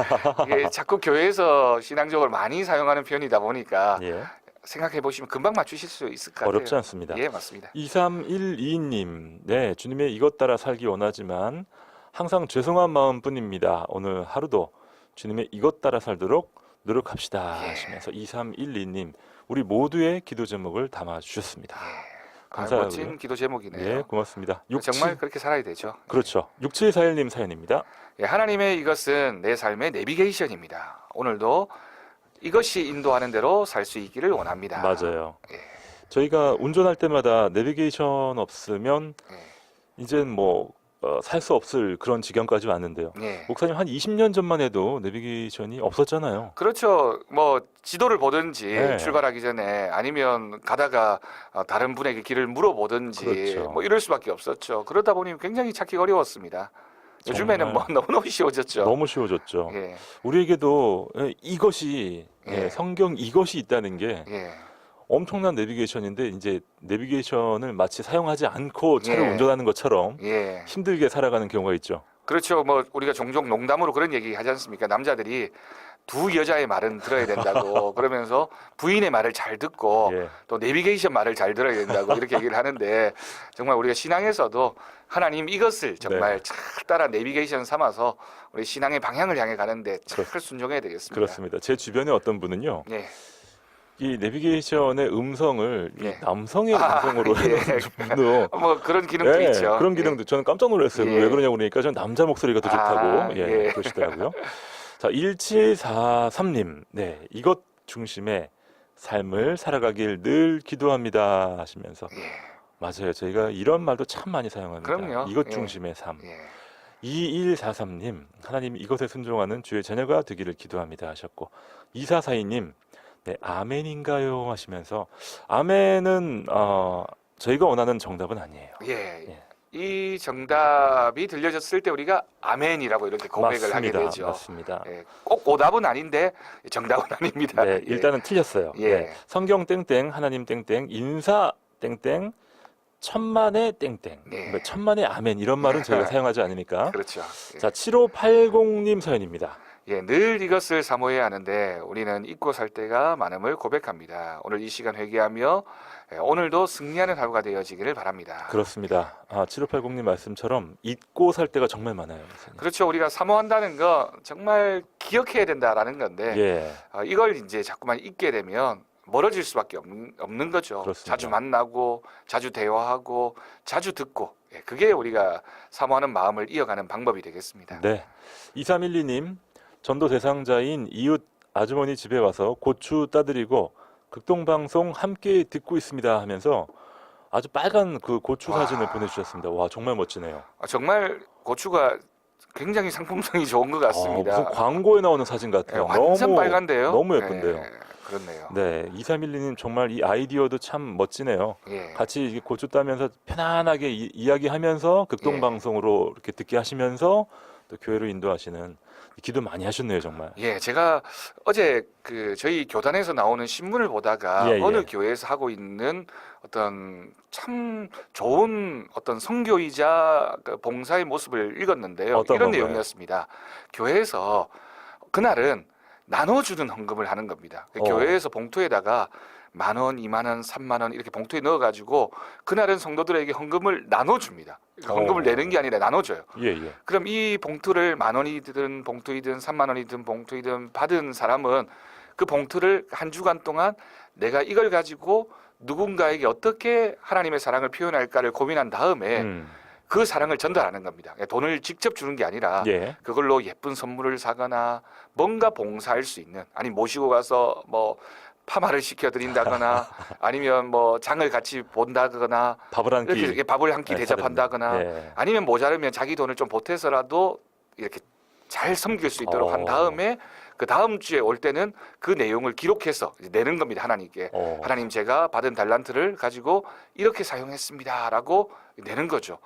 이게 자꾸 교회에서 신앙적으로 많이 사용하는 표현이다 보니까 예, 생각해 보시면 금방 맞추실 수 있을 것 같아요. 어렵지 않습니다. 예, 맞습니다. 2312님, 네, 주님의 이것 따라 살기 원하지만 항상 죄송한 마음뿐입니다. 오늘 하루도 주님의 이것 따라 살도록 노력합시다 예. 하시면서 2312님, 우리 모두의 기도 제목을 담아 주셨습니다. 감사하고요. 멋진 기도 제목이네요. 예, 고맙습니다. 정말 그렇게 살아야 되죠. 그렇죠. 6741님 사연입니다. 예, 하나님의 이것은 내 삶의 내비게이션입니다. 오늘도 이것이 인도하는 대로 살 수 있기를 원합니다. 맞아요. 예. 저희가 운전할 때마다 내비게이션 없으면 예. 이젠 뭐 살 수 없을 그런 지경까지 왔는데요. 예. 목사님 한 20년 전만 해도 내비게이션이 없었잖아요. 그렇죠. 뭐 지도를 보든지 네. 출발하기 전에 아니면 가다가 다른 분에게 길을 물어보든지 그렇죠. 뭐 이럴 수밖에 없었죠. 그러다 보니 굉장히 찾기 어려웠습니다. 요즘에는 뭐 정말 너무너무 쉬워졌죠. 너무 쉬워졌죠. 예. 우리에게도 이것이 예. 성경 이것이 있다는 게 예. 엄청난 내비게이션인데 이제 내비게이션을 마치 사용하지 않고 차를 예. 운전하는 것처럼 예. 힘들게 살아가는 경우가 있죠. 그렇죠. 뭐 우리가 종종 농담으로 그런 얘기 하지 않습니까? 남자들이 두 여자의 말은 들어야 된다고 그러면서 부인의 말을 잘 듣고 예. 또 내비게이션 말을 잘 들어야 된다고 이렇게 얘기를 하는데 정말 우리가 신앙에서도 하나님 이것을 정말 네. 잘 따라 내비게이션 삼아서 우리 신앙의 방향을 향해 가는데 잘 순종해야 되겠습니다. 그렇습니다. 제 주변에 어떤 분은요. 예. 이 내비게이션의 음성을 이 예. 남성의 음성으로 예. 해놓은 분도 뭐 그런 기능도 예, 있죠. 그런 기능도 저는 깜짝 놀랐어요. 예. 왜 그러냐고 그러니까 저는 남자 목소리가 더 좋다고 예, 예. 그러시더라고요. 자, 1743님. 네, 이것 중심의 삶을 살아가길 늘 기도합니다 하시면서 예. 맞아요. 저희가 이런 말도 참 많이 사용합니다. 그럼요. 이것 예. 중심의 삶. 예. 2143님. 하나님 이것에 순종하는 주의 자녀가 되기를 기도합니다 하셨고 2442님. 네, 아멘인가요 하시면서 아멘은 저희가 원하는 정답은 아니에요. 예. 예. 이 정답이 들려졌을 때 우리가 아멘이라고 이렇게 고백을 하게 맞습니다. 되죠. 맞습니다. 예, 꼭 오답은 아닌데 정답은 아닙니다. 네, 예. 일단은 틀렸어요. 예. 네, 성경 땡땡, 하나님 땡땡, 인사 땡땡, 천만의 땡땡, 예. 그러니까 천만의 아멘 이런 말은 저희가 사용하지 않으니까. 그렇죠. 예. 자, 7580님 사연입니다. 예, 늘 이것을 사모해야 하는데 우리는 잊고 살 때가 많음을 고백합니다. 오늘 이 시간 회개하며 오늘도 승리하는 하루가 되어지기를 바랍니다. 그렇습니다. 7580님 말씀처럼 잊고 살 때가 정말 많아요. 선생님. 그렇죠. 우리가 사모한다는 거 정말 기억해야 된다라는 건데 예, 이걸 이제 자꾸만 잊게 되면 멀어질 수밖에 없는 거죠. 그렇습니다. 자주 만나고 자주 대화하고 자주 듣고 그게 우리가 사모하는 마음을 이어가는 방법이 되겠습니다. 네. 2312님, 전도 대상자인 이웃 아주머니 집에 와서 고추 따드리고 극동방송 함께 듣고 있습니다 하면서 아주 빨간 그 고추 와. 사진을 보내주셨습니다. 와, 정말 멋지네요. 정말 고추가 굉장히 상품성이 좋은 것 같습니다. 무슨 광고에 나오는 사진 같아요. 완전 너무 빨간데요. 너무 예쁜데요. 그렇네요. 네, 2312님 정말 이 아이디어도 참 멋지네요. 예. 같이 이렇게 고추 따면서 편안하게 이야기하면서 극동방송으로 이렇게 듣게 하시면서 또 교회로 인도하시는 기도 많이 하셨네요, 정말. 예, 제가 어제 그 저희 교단에서 나오는 신문을 보다가 예, 예. 어느 교회에서 하고 있는 어떤 참 좋은 어떤 선교이자 그 봉사의 모습을 읽었는데요. 어떤 이런 건가요? 내용이었습니다. 교회에서 그날은 나눠주는 헌금을 하는 겁니다. 그 어. 교회에서 봉투에다가 10,000원, 20,000원, 30,000원 이렇게 봉투에 넣어가지고 그날은 성도들에게 헌금을 나눠줍니다. 헌금을 내는 게 아니라 나눠줘요. 예, 예. 그럼 이 봉투를 10,000원이든 봉투이든 30,000원이든 봉투이든 받은 사람은 그 봉투를 한 주간 동안 내가 이걸 가지고 누군가에게 어떻게 하나님의 사랑을 표현할까를 고민한 다음에 그 사랑을 전달하는 겁니다. 돈을 직접 주는 게 아니라 예. 그걸로 예쁜 선물을 사거나 뭔가 봉사할 수 있는, 아니 모시고 가서 뭐 파마를 시켜드린다거나 아니면 뭐 장을 같이 본다거나 밥을 한 끼. 이렇게 밥을 한 끼 네, 대접한다거나 예. 아니면 모자르면 자기 돈을 좀 보태서라도 이렇게 잘 섬길 수 있도록 한 다음에 그 다음 주에 올 때는 그 내용을 기록해서 이제 내는 겁니다. 하나님께. 하나님, 제가 받은 달란트를 가지고 이렇게 사용했습니다라고 내는 거죠.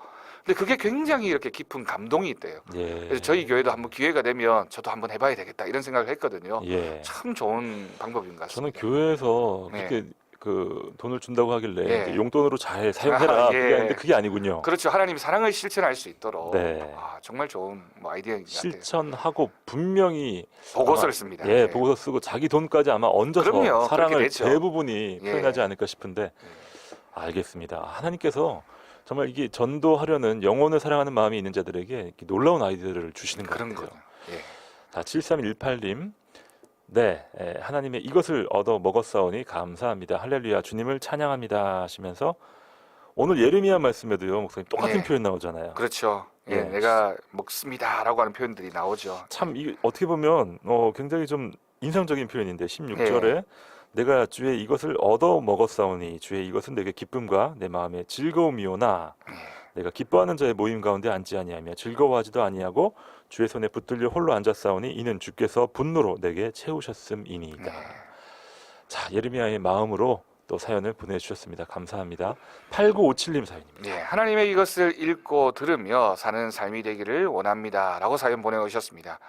근데 그게 굉장히 이렇게 깊은 감동이 있대요. 예. 그래서 저희 교회도 한번 기회가 되면 저도 한번 해봐야 되겠다 이런 생각을 했거든요. 예. 참 좋은 방법인 것 저는 같습니다. 교회에서 네. 그렇게 그 돈을 준다고 하길래 예. 이제 용돈으로 잘 사용해라. 예. 그게 아닌데 그게 아니군요. 그렇죠. 하나님 사랑을 실천할 수 있도록. 네. 정말 좋은 뭐 아이디어인 것 같아요. 실천하고 분명히 보고서를 씁니다. 예, 네. 보고서 쓰고 자기 돈까지 아마 얹어서 그럼요. 사랑을 그렇게 되죠. 대부분이 예. 표현하지 않을까 싶은데 알겠습니다. 하나님께서 정말 이게 전도하려는 영혼을 사랑하는 마음이 있는 자들에게 이렇게 놀라운 아이디어를 주시는 것 그런 같아요. 거죠. 예. 자, 7318님. 네, 하나님의 이것을 얻어 먹었사오니 감사합니다. 할렐루야, 주님을 찬양합니다 하시면서 오늘 예레미야 말씀에도요, 목사님 똑같은 예. 표현 나오잖아요. 그렇죠. 예, 예. 내가 먹습니다라고 하는 표현들이 나오죠. 참 이 어떻게 보면 굉장히 좀 인상적인 표현인데 16절에 내가 주의 이것을 얻어 먹었사오니 주의 이것은 내게 기쁨과 내 마음의 즐거움이오나 내가 기뻐하는 자의 모임 가운데 앉지 아니하며 즐거워하지도 아니하고 주의 손에 붙들려 홀로 앉았사오니 이는 주께서 분노로 내게 채우셨음이니이다. 네. 자, 예레미야의 마음으로 또 사연을 보내주셨습니다. 감사합니다. 8957님 사연입니다. 예, 하나님의 이것을 읽고 들으며 사는 삶이 되기를 원합니다라고 사연 보내오셨습니다.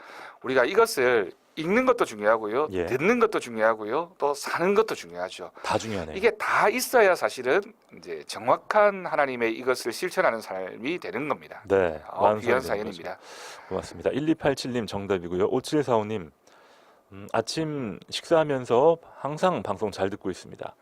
우리가 이것을 읽는 것도 중요하고요, 예. 듣는 것도 중요하고요, 또 사는 것도 중요하죠. 다 중요하네요. 이게 다 있어야 사실은 이제 정확한 하나님의 이것을 실천하는 삶이 되는 겁니다. 네, 완성이 귀한 되는 사연입니다. 거죠. 고맙습니다. 1287님 정답이고요. 5745님 아침 식사하면서 항상 방송 잘 듣고 있습니다.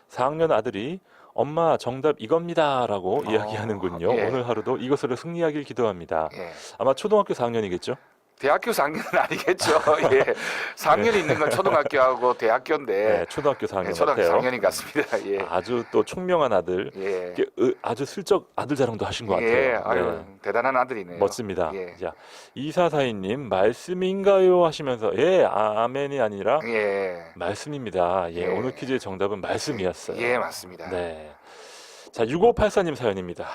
4학년 아들이 엄마 정답 이겁니다라고 이야기하는군요. 예. 오늘 하루도 이것으로 승리하길 기도합니다. 예. 아마 초등학교 4학년이겠죠? 대학교 4학년은 아니겠죠. 예. 4학년이 있는 건 초등학교하고 대학교인데 네, 초등학교 4학년 초등학교 같아요. 4학년인 것 같습니다. 예. 아주 또 총명한 아들. 예. 이게 아주 슬쩍 아들 자랑도 하신 것 예. 같아요. 아유, 대단한 아들이네요. 멋집니다. 예. 자, 2442님 말씀인가요 하시면서 아멘이 아니라 예. 말씀입니다. 예, 예. 오늘 퀴즈의 정답은 말씀이었어요. 예, 맞습니다. 네. 자, 6584님 사연입니다.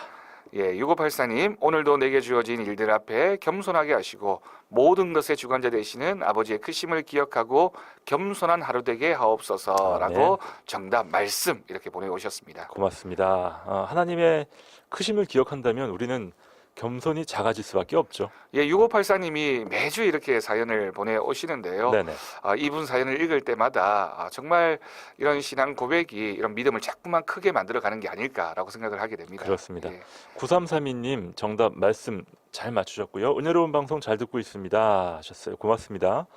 예, 6584님, 오늘도 내게 주어진 일들 앞에 겸손하게 하시고 모든 것의 주관자 되시는 아버지의 크심을 기억하고 겸손한 하루 되게 하옵소서라고 정답 말씀 이렇게 보내오셨습니다. 고맙습니다. 하나님의 크심을 기억한다면 우리는 겸손히 작아질 수밖에 없죠. 예, 6584님이 매주 이렇게 사연을 보내오시는데요. 네네. 이분 사연을 읽을 때마다 정말 이런 신앙 고백이 이런 믿음을 자꾸만 크게 만들어가는 게 아닐까라고 생각을 하게 됩니다. 그렇습니다. 예. 9332님 정답 말씀 잘 맞추셨고요. 은혜로운 방송 잘 듣고 있습니다 하셨어요. 고맙습니다.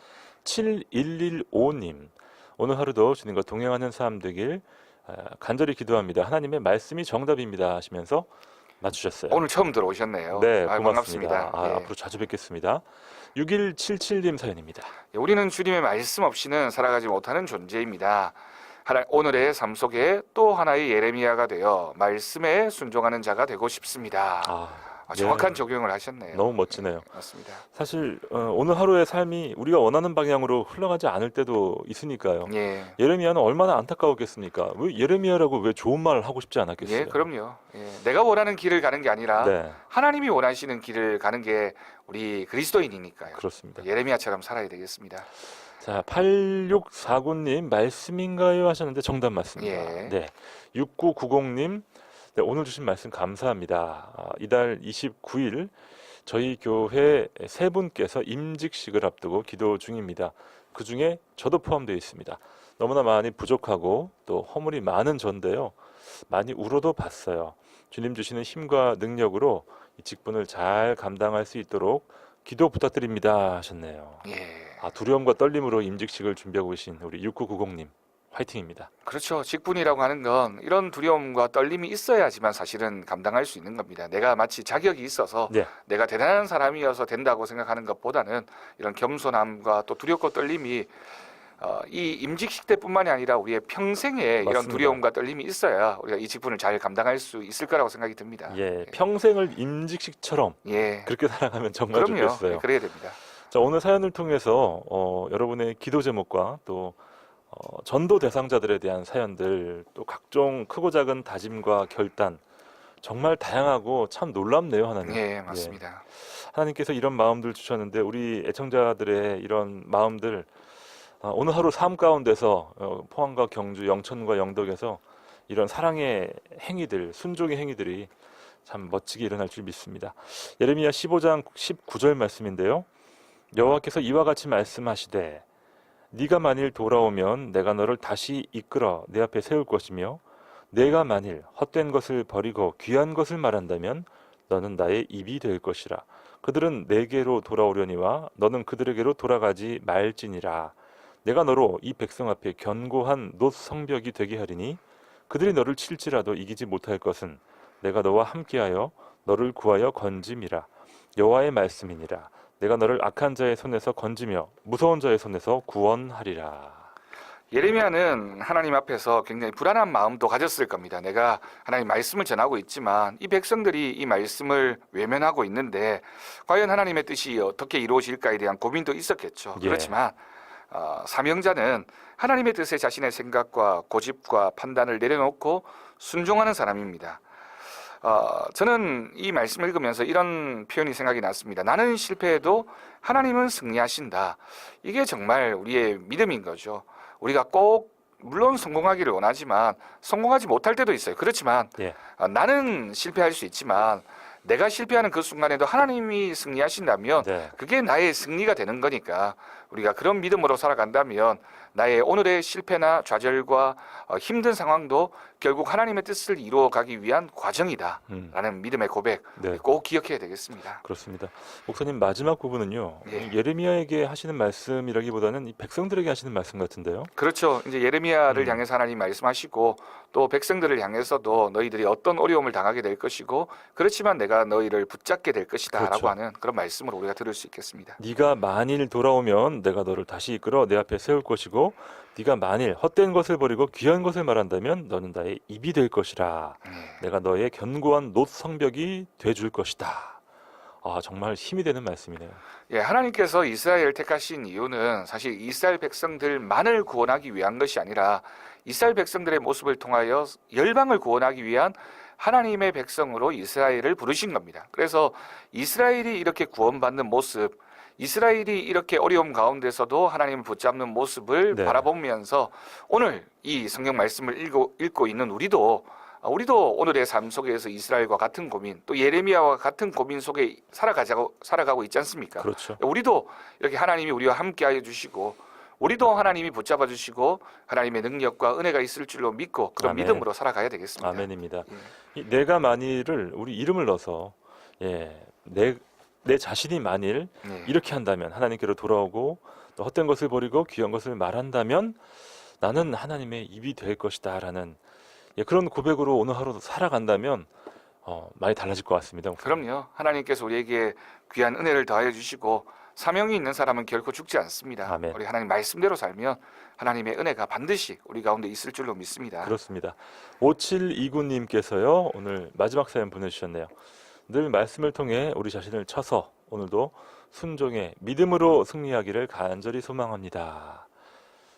7115님 오늘 하루도 주님과 동행하는 삶 되길 간절히 기도합니다. 하나님의 말씀이 정답입니다 하시면서 맞추셨어요. 오늘 처음 들어오셨네요. 네, 반갑습니다. 고맙습니다. 예. 앞으로 자주 뵙겠습니다. 6177님 사연입니다. 우리는 주님의 말씀 없이는 살아가지 못하는 존재입니다. 오늘의 삶 속에 또 하나의 예레미야가 되어 말씀에 순종하는 자가 되고 싶습니다. 정확한 네. 적용을 하셨네요. 너무 멋지네요. 맞습니다. 사실 오늘 하루의 삶이 우리가 원하는 방향으로 흘러가지 않을 때도 있으니까요. 예, 예레미야는 얼마나 안타까웠겠습니까? 왜 예레미야라고 왜 좋은 말을 하고 싶지 않았겠어요? 예, 그럼요. 예, 내가 원하는 길을 가는 게 아니라 네, 하나님이 원하시는 길을 가는 게 우리 그리스도인이니까요. 그렇습니다. 예레미야처럼 살아야 되겠습니다. 자, 8649님 말씀인가요 하셨는데 정답 맞습니다. 예. 네, 6990님 네, 오늘 주신 말씀 감사합니다. 이달 29일 저희 교회 세 분께서 임직식을 앞두고 기도 중입니다. 그 중에 저도 포함되어 있습니다. 너무나 많이 부족하고 또 허물이 많은 전데요. 많이 울어도 봤어요. 주님 주시는 힘과 능력으로 이 직분을 잘 감당할 수 있도록 기도 부탁드립니다 하셨네요. 예. 두려움과 떨림으로 임직식을 준비하고 계신 우리 6990님 화이팅입니다. 그렇죠. 직분이라고 하는 건 이런 두려움과 떨림이 있어야지만 사실은 감당할 수 있는 겁니다. 내가 마치 자격이 있어서 네. 내가 대단한 사람이어서 된다고 생각하는 것보다는 이런 겸손함과 또 두렵고 떨림이 이 임직식 때뿐만이 아니라 우리의 평생에 이런 맞습니다. 두려움과 떨림이 있어야 우리가 이 직분을 잘 감당할 수 있을 거라고 생각이 듭니다. 예, 평생을 임직식처럼 예. 그렇게 살아가면 정말 그럼요. 좋겠어요. 예, 그래야 됩니다. 자, 오늘 사연을 통해서 여러분의 기도 제목과 또 전도 대상자들에 대한 사연들, 또 각종 크고 작은 다짐과 결단, 정말 다양하고 참 놀랍네요, 하나님. 예, 맞습니다. 하나님께서 이런 마음들 주셨는데 우리 애청자들의 이런 마음들 오늘 하루 삶 가운데서 포항과 경주, 영천과 영덕에서 이런 사랑의 행위들, 순종의 행위들이 참 멋지게 일어날 줄 믿습니다. 예레미야 15장 19절 말씀인데요. 여호와께서 이와 같이 말씀하시되 네가 만일 돌아오면 내가 너를 다시 이끌어 내 앞에 세울 것이며 내가 만일 헛된 것을 버리고 귀한 것을 말한다면 너는 나의 입이 될 것이라. 그들은 내게로 돌아오려니와 너는 그들에게로 돌아가지 말지니라. 내가 너로 이 백성 앞에 견고한 놋 성벽이 되게 하리니 그들이 너를 칠지라도 이기지 못할 것은 내가 너와 함께하여 너를 구하여 건짐이라. 여호와의 말씀이니라. 내가 너를 악한 자의 손에서 건지며 무서운 자의 손에서 구원하리라. 예레미야는 하나님 앞에서 굉장히 불안한 마음도 가졌을 겁니다. 내가 하나님 말씀을 전하고 있지만 이 백성들이 이 말씀을 외면하고 있는데 과연 하나님의 뜻이 어떻게 이루어질까에 대한 고민도 있었겠죠. 예. 그렇지만 사명자는 하나님의 뜻에 자신의 생각과 고집과 판단을 내려놓고 순종하는 사람입니다. 저는 이 말씀을 읽으면서 이런 표현이 생각이 났습니다. 나는 실패해도 하나님은 승리하신다. 이게 정말 우리의 믿음인 거죠. 우리가 꼭 물론 성공하기를 원하지만 성공하지 못할 때도 있어요. 그렇지만 예. 나는 실패할 수 있지만 내가 실패하는 그 순간에도 하나님이 승리하신다면 네. 그게 나의 승리가 되는 거니까 우리가 그런 믿음으로 살아간다면 나의 오늘의 실패나 좌절과 힘든 상황도 결국 하나님의 뜻을 이루어가기 위한 과정이다라는 믿음의 고백 네. 꼭 기억해야 되겠습니다. 그렇습니다. 목사님 마지막 부분은요. 예. 예레미야에게 하시는 말씀이라기보다는 이 백성들에게 하시는 말씀 같은데요. 그렇죠. 이제 예레미야를 향해서 하나님 말씀하시고 또 백성들을 향해서도 너희들이 어떤 어려움을 당하게 될 것이고 그렇지만 내가 너희를 붙잡게 될 것이다라고 그렇죠. 하는 그런 말씀을 우리가 들을 수 있겠습니다. 네가 만일 돌아오면 내가 너를 다시 이끌어 내 앞에 세울 것이고 네가 만일 헛된 것을 버리고 귀한 것을 말한다면 너는 나의 입이 될 것이라. 내가 너의 견고한 놋 성벽이 돼줄 것이다. 정말 힘이 되는 말씀이네요. 예, 하나님께서 이스라엘을 택하신 이유는 사실 이스라엘 백성들만을 구원하기 위한 것이 아니라 이스라엘 백성들의 모습을 통하여 열방을 구원하기 위한 하나님의 백성으로 이스라엘을 부르신 겁니다. 그래서 이스라엘이 이렇게 구원받는 모습, 이스라엘이 이렇게 어려움 가운데서도 하나님을 붙잡는 모습을 네. 바라보면서 오늘 이 성경 말씀을 읽고 있는 우리도 오늘의 삶 속에서 이스라엘과 같은 고민, 또 예레미야와 같은 고민 속에 살아가고 있지 않습니까? 그렇죠. 우리도 이렇게 하나님이 우리와 함께하여 주시고 우리도 하나님이 붙잡아 주시고 하나님의 능력과 은혜가 있을 줄로 믿고 그런 아멘. 믿음으로 살아가야 되겠습니다. 아멘입니다. 이 내가 만일을 우리 이름을 넣어서 내 자신이 만일 네. 이렇게 한다면 하나님께로 돌아오고 또 헛된 것을 버리고 귀한 것을 말한다면 나는 하나님의 입이 될 것이다 라는 그런 고백으로 오늘 하루도 살아간다면 많이 달라질 것 같습니다. 그럼요. 하나님께서 우리에게 귀한 은혜를 더하여 주시고 사명이 있는 사람은 결코 죽지 않습니다. 아멘. 우리 하나님 말씀대로 살면 하나님의 은혜가 반드시 우리 가운데 있을 줄로 믿습니다. 그렇습니다. 5729님께서요 오늘 마지막 사연 보내주셨네요. 늘 말씀을 통해 우리 자신을 쳐서 오늘도 순종의 믿음으로 승리하기를 간절히 소망합니다.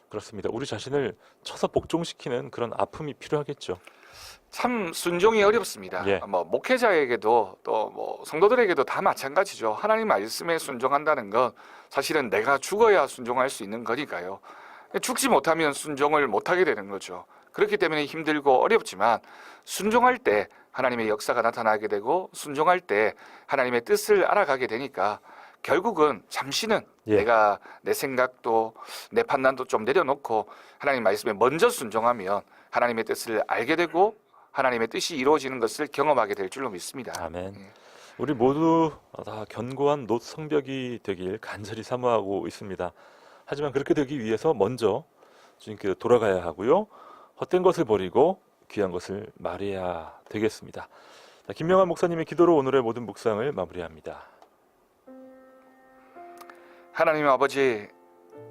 그렇습니다. 우리 자신을 쳐서 복종시키는 그런 아픔이 필요하겠죠. 참 순종이 어렵습니다. 예. 목회자에게도 또 성도들에게도 다 마찬가지죠. 하나님 말씀에 순종한다는 건 사실은 내가 죽어야 순종할 수 있는 거니까요. 죽지 못하면 순종을 못하게 되는 거죠. 그렇기 때문에 힘들고 어렵지만 순종할 때 하나님의 역사가 나타나게 되고 순종할 때 하나님의 뜻을 알아가게 되니까 결국은 잠시는 예. 내가 내 생각도 내 판단도 좀 내려놓고 하나님 말씀에 먼저 순종하면 하나님의 뜻을 알게 되고 하나님의 뜻이 이루어지는 것을 경험하게 될 줄로 믿습니다. 아멘. 예. 우리 모두 다 견고한 놋 성벽이 되길 간절히 사모하고 있습니다. 하지만 그렇게 되기 위해서 먼저 주님께 돌아가야 하고요. 헛된 것을 버리고 귀한 것을 말해야 되겠습니다. 자, 김명환 목사님의 기도로 오늘의 모든 묵상을 마무리합니다. 하나님 아버지,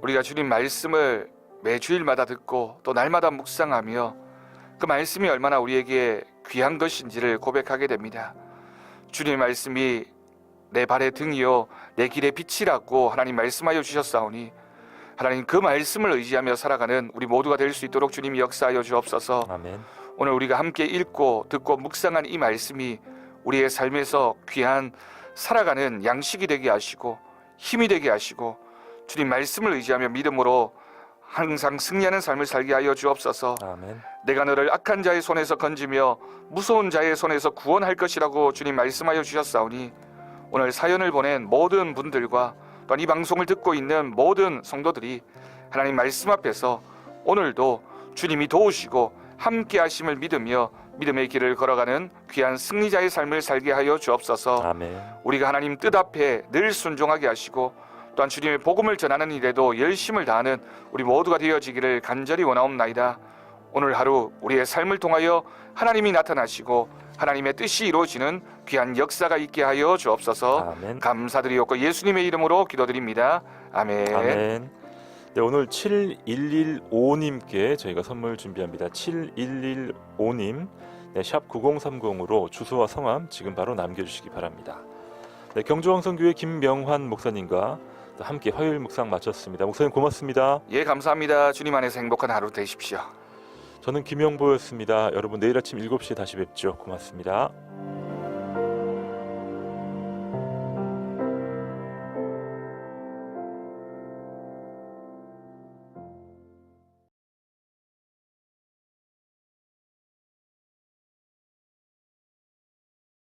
우리가 주님 말씀을 매주일마다 듣고 또 날마다 묵상하며 그 말씀이 얼마나 우리에게 귀한 것인지를 고백하게 됩니다. 주님 말씀이 내 발의 등이요 내 길의 빛이라고 하나님 말씀하여 주셨사오니 하나님 그 말씀을 의지하며 살아가는 우리 모두가 될 수 있도록 주님이 역사하여 주옵소서. 아멘. 오늘 우리가 함께 읽고 듣고 묵상한 이 말씀이 우리의 삶에서 귀한 살아가는 양식이 되게 하시고 힘이 되게 하시고 주님 말씀을 의지하며 믿음으로 항상 승리하는 삶을 살게 하여 주옵소서. 아멘. 내가 너를 악한 자의 손에서 건지며 무서운 자의 손에서 구원할 것이라고 주님 말씀하여 주셨사오니 오늘 사연을 보낸 모든 분들과 또한 이 방송을 듣고 있는 모든 성도들이 하나님 말씀 앞에서 오늘도 주님이 도우시고 함께 하심을 믿으며 믿음의 길을 걸어가는 귀한 승리자의 삶을 살게 하여 주옵소서. 아멘. 우리가 하나님 뜻 앞에 늘 순종하게 하시고 또한 주님의 복음을 전하는 일에도 열심을 다하는 우리 모두가 되어지기를 간절히 원하옵나이다. 오늘 하루 우리의 삶을 통하여 하나님이 나타나시고 하나님의 뜻이 이루어지는 귀한 역사가 있게 하여 주옵소서. 아멘. 감사드리옵고 예수님의 이름으로 기도드립니다. 아멘. 아멘. 네, 오늘 7115님께 저희가 선물 준비합니다. 7115님, 네, 샵 9030으로 주소와 성함 지금 바로 남겨주시기 바랍니다. 네, 경주왕성교회 김명환 목사님과 함께 화요일 묵상 마쳤습니다. 목사님 고맙습니다. 예, 감사합니다. 주님 안에서 행복한 하루 되십시오. 저는 김영보였습니다. 여러분 내일 아침 7시에 다시 뵙죠. 고맙습니다.